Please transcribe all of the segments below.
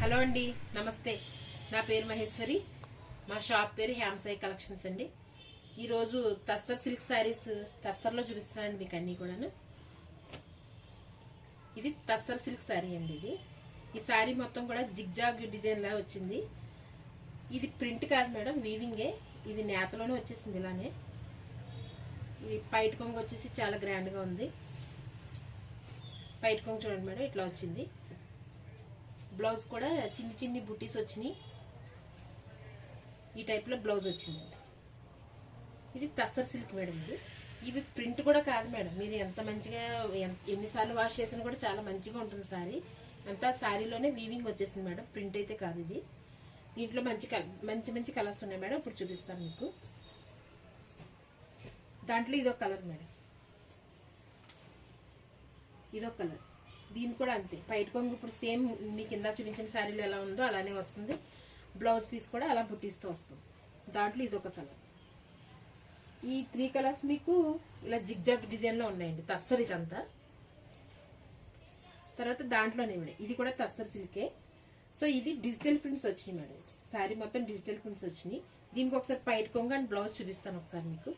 Hello అండి, నమస్తే. నా పేరు మహేశ్వరి. మా షాప్ పేరు హ్యామ్సాయి కలెక్షన్స్ అండి. ఈరోజు తస్సర్ సిల్క్ శారీస్ తస్సర్లో చూపిస్తున్నానండి మీకు అన్నీ కూడాను. ఇది తస్సర్ సిల్క్ శారీ అండి. ఈ శారీ మొత్తం కూడా జిగ్జాగ్ డిజైన్ లా వచ్చింది. ఇది ప్రింట్ కాదు మేడం, వీవింగే. ఇది నేతలోనే వచ్చేసింది ఇలానే. ఇది పైట కొంగు వచ్చేసి చాలా గ్రాండ్గా ఉంది. పైట కొంగు చూడండి మేడం, ఇట్లా వచ్చింది. బ్లౌజ్ కూడా చిన్ని చిన్ని బుటీస్ వచ్చినాయి. ఈ టైప్లో బ్లౌజ్ వచ్చిందండి. ఇది తస్సర్ సిల్క్ మేడం. ఇవి ప్రింట్ కూడా కాదు మేడం. మీరు ఎంత మంచిగా ఎన్నిసార్లు వాష్ చేసినా కూడా చాలా మంచిగా ఉంటుంది శారీ. అంతా శారీలోనే వీవింగ్ వచ్చేసింది మేడం, ప్రింట్ అయితే కాదు ఇది. దీంట్లో మంచి మంచి కలర్స్ ఉన్నాయి మేడం, ఇప్పుడు చూపిస్తాను మీకు. దాంట్లో ఇదొక కలర్ మేడం, ఇదొక కలర్. దీని కూడా అంతే, పైట కొంగు ఇప్పుడు సేమ్ మీకు కింద చూపించిన శారీలో ఎలా ఉందో అలానే వస్తుంది. బ్లౌజ్ పీస్ కూడా అలా బుట్టీస్తో వస్తుంది. దాంట్లో ఇదొక కలర్. ఈ 3 కలర్స్ మీకు ఇలా జిగ్జాగ్ డిజైన్లో ఉన్నాయండి. తస్సర్ ఇదంతా. తర్వాత దాంట్లోనే ఇది కూడా తస్సర్ సిల్కే. సో ఇది డిజిటల్ ప్రింట్స్ వచ్చినాయి మేడం. శారీ మొత్తం డిజిటల్ ప్రింట్స్ వచ్చినాయి. దీనికి ఒకసారి పైట కొంగు అండ్ బ్లౌజ్ చూపిస్తాను ఒకసారి మీకు.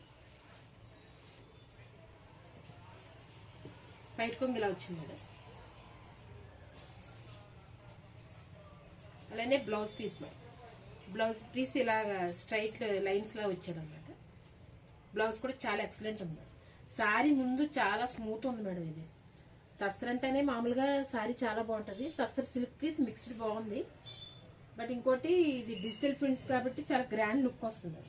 పైట కొంగు ఇలా వచ్చింది మేడం. అలానే blouse piece madam. Blouse piece ఇలాగా స్ట్రైట్ లైన్స్ లా వచ్చాడు అనమాట. బ్లౌజ్ కూడా చాలా ఎక్సలెంట్ ఉంది మేడం. శారీ ముందు చాలా స్మూత్ ఉంది మేడం. ఇది తస్సర్ అంటేనే మామూలుగా శారీ చాలా బాగుంటుంది. తస్సర్ సిల్క్ మిక్స్డ్ బాగుంది. బట్ ఇంకోటి ఇది డిజిటల్ ప్రింట్స్ కాబట్టి చాలా గ్రాండ్ లుక్ వస్తుంది.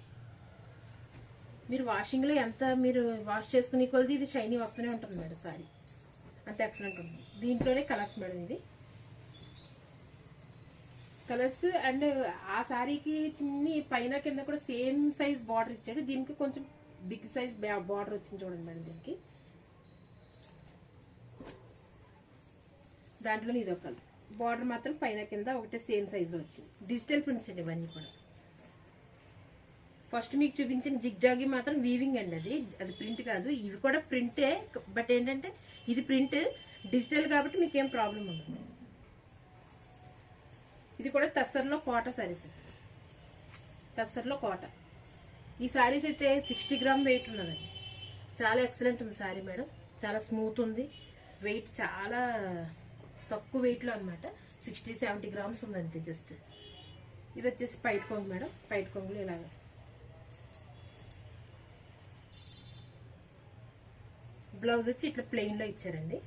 మీరు వాషింగ్లో ఎంత మీరు వాష్ చేసుకునే కొద్ది ఇది షైనీ వస్తూనే ఉంటుంది మేడం. శారీ అంత ఎక్సలెంట్ ఉంటుంది. దీంట్లోనే కలర్స్ మేడం. ఇది కలర్స్ అండ్ ఆ శారీకి చిన్ని పైన కింద కూడా సేమ్ సైజ్ బార్డర్ ఇచ్చాడు. దీనికి కొంచెం బిగ్ సైజ్ బార్డర్ వచ్చింది చూడండి మేడం. దీనికి దాంట్లో ఇది ఒక బార్డర్ మాత్రం పైన కింద ఒకటే సేమ్ సైజులో వచ్చింది. డిజిటల్ ప్రింట్స్ అండి ఇవన్నీ కూడా. ఫస్ట్ మీకు చూపించిన జిగ్జాగి మాత్రం వీవింగ్ అండి. అది ప్రింట్ కాదు. ఇవి కూడా ప్రింటే, బట్ ఏంటంటే ఇది ప్రింట్ డిజిటల్ కాబట్టి మీకు ఏం ప్రాబ్లం ఉండదు. ఇది కూడా తస్సర్లో కోట శారీస్. తస్సర్లో కోట. ఈ శారీస్ అయితే 60 గ్రామ్ వెయిట్ ఉన్నదండి. చాలా ఎక్సలెంట్ ఉంది శారీ మేడం. చాలా స్మూత్ ఉంది. వెయిట్ చాలా తక్కువ వెయిట్లో అనమాట. 60-70 గ్రామ్స్ ఉంది అంతే జస్ట్. ఇది వచ్చేసి పైట కొంగు మేడం. పైట కొంగులు ఇలాగ బ్లౌజ్ వచ్చి ఇట్లా ప్లెయిన్లో ఇచ్చారండి.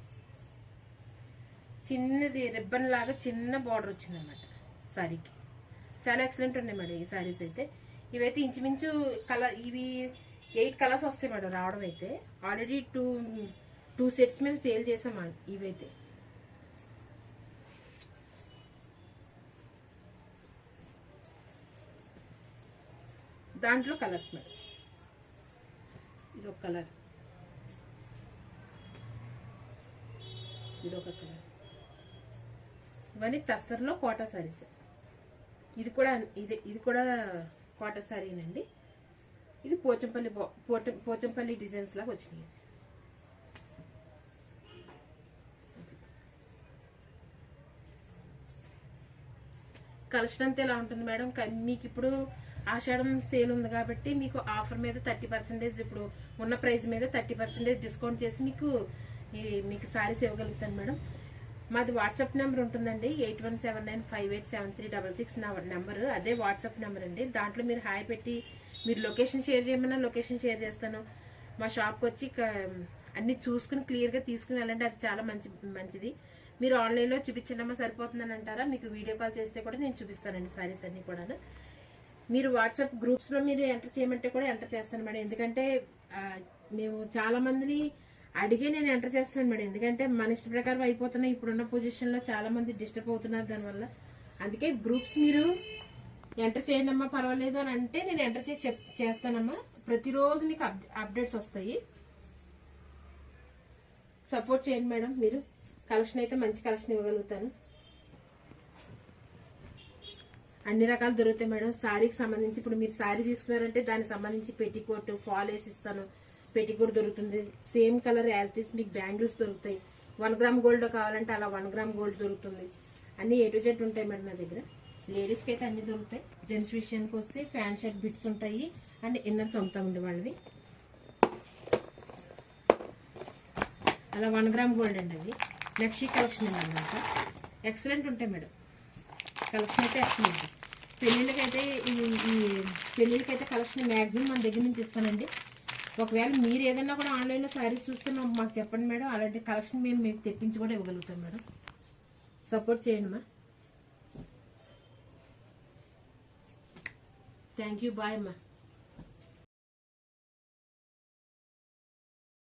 చిన్నది రిబ్బన్ లాగా చిన్న బార్డర్ వచ్చింది అనమాట శారీకి. చాలా ఎక్సలెంట్ ఉన్నాయి మేడం ఈ శారీస్ అయితే. ఇవైతే ఇంచుమించు కలర్ ఇవి 8 కలర్స్ వస్తాయి మేడం రావడం అయితే. ఆల్రెడీ టూ సెట్స్ మేము సేల్ చేసాం ఇవైతే. దాంట్లో కలర్స్ మేడం. ఇదొక కలర్, ఇదొక కలర్. ఇవన్నీ తస్సర్లో కోటా శారీస్. ఇది కూడా కోటా శారీనండి. ఇది పోచంపల్లి డిజైన్స్ లాగా వచ్చినాయి. కలెక్షన్ అంతా ఎలా ఉంటుంది మేడం. మీకు ఇప్పుడు ఆషాఢం సేల్ ఉంది కాబట్టి మీకు ఆఫర్ మీద 30%, ఇప్పుడు ఉన్న ప్రైస్ మీద 30% డిస్కౌంట్ చేసి మీకు శారీస్ ఇవ్వగలుగుతాను మేడం. మాది వాట్సాప్ నెంబర్ ఉంటుందండి, 8179587366 నా నెంబర్. అదే వాట్సాప్ నెంబర్ అండి. దాంట్లో మీరు హాయ్ పెట్టి మీరు లొకేషన్ షేర్ చేయమన్నా లొకేషన్ షేర్ చేస్తాను. మా షాప్కి వచ్చి అన్ని చూసుకుని క్లియర్గా తీసుకుని వెళ్ళండి. అది చాలా మంచిది. మీరు ఆన్లైన్లో చూపించడమా సరిపోతుందని అంటారా, మీకు వీడియో కాల్ చేస్తే కూడా నేను చూపిస్తానండి శారీస్ అన్ని కూడా. మీరు వాట్సాప్ గ్రూప్స్లో మీరు ఎంటర్ చేయమంటే కూడా ఎంటర్ చేస్తాను మేడం. ఎందుకంటే మేము చాలా మందిని అడిగే నేను ఎంటర్ చేస్తాను మేడం. ఎందుకంటే మన ఇష్ట ప్రకారం అయిపోతున్నాయి. ఇప్పుడున్న పొజిషన్లో చాలా మంది డిస్టర్బ్ అవుతున్నారు దానివల్ల. అందుకే గ్రూప్స్ మీరు ఎంటర్ చేయండి అమ్మా పర్వాలేదు అని అంటే నేను ఎంటర్ చేసి చేస్తానమ్మా. ప్రతిరోజు మీకు అప్డేట్స్ వస్తాయి. సపోర్ట్ చేయండి మేడం. మీరు కలెక్షన్ అయితే మంచి కలెక్షన్ ఇవ్వగలుగుతాను. అన్ని రకాలు దొరుకుతాయి మేడం. శారీకి సంబంధించి ఇప్పుడు మీరు శారీ తీసుకున్నారంటే దానికి సంబంధించి పెట్టికోట్ ఫాల్ వేసి ఇస్తాను. పెట్టికోట్ దొరుకుతుంది. Same colour as it is మీకు బ్యాంగిల్స్ దొరుకుతాయి. 1 గ్రామ్ గోల్డ్ కావాలంటే అలా 1 గ్రామ్ గోల్డ్ దొరుకుతుంది. అన్ని A to Z ఉంటాయి మేడం నా దగ్గర. లేడీస్కి అయితే అన్ని దొరుకుతాయి. జెంట్స్ విషయానికి వస్తే ప్యాంట్ షర్ట్ బిట్స్ ఉంటాయి అండ్ ఇన్నర్స్ అమ్ముతా ఉండే వాళ్ళవి. అలా 1 గ్రామ్ గోల్డ్ అండి. అది లక్షీ కలెక్షన్ అండి అన్నమాట. ఎక్సలెంట్ ఉంటాయి మేడం. కలెక్షన్ అయితే ఎక్సలెంట్. పెళ్ళిళ్ళకైతే పెళ్ళిళ్ళకైతే కలెక్షన్ మ్యాక్సిమం మన దగ్గర నుంచి ఇస్తానండి. ఒకవేళ మీరు ఏదైనా కూడా ఆన్లైన్లో శారీస్ చూస్తే మాకు చెప్పండి మేడం. అలాంటి కలెక్షన్ మేము మీకు తెప్పించి కూడా ఇవ్వగలుగుతాం మేడం. సపోర్ట్ చేయండి మా. Thank you. బాయ్ అమ్మా.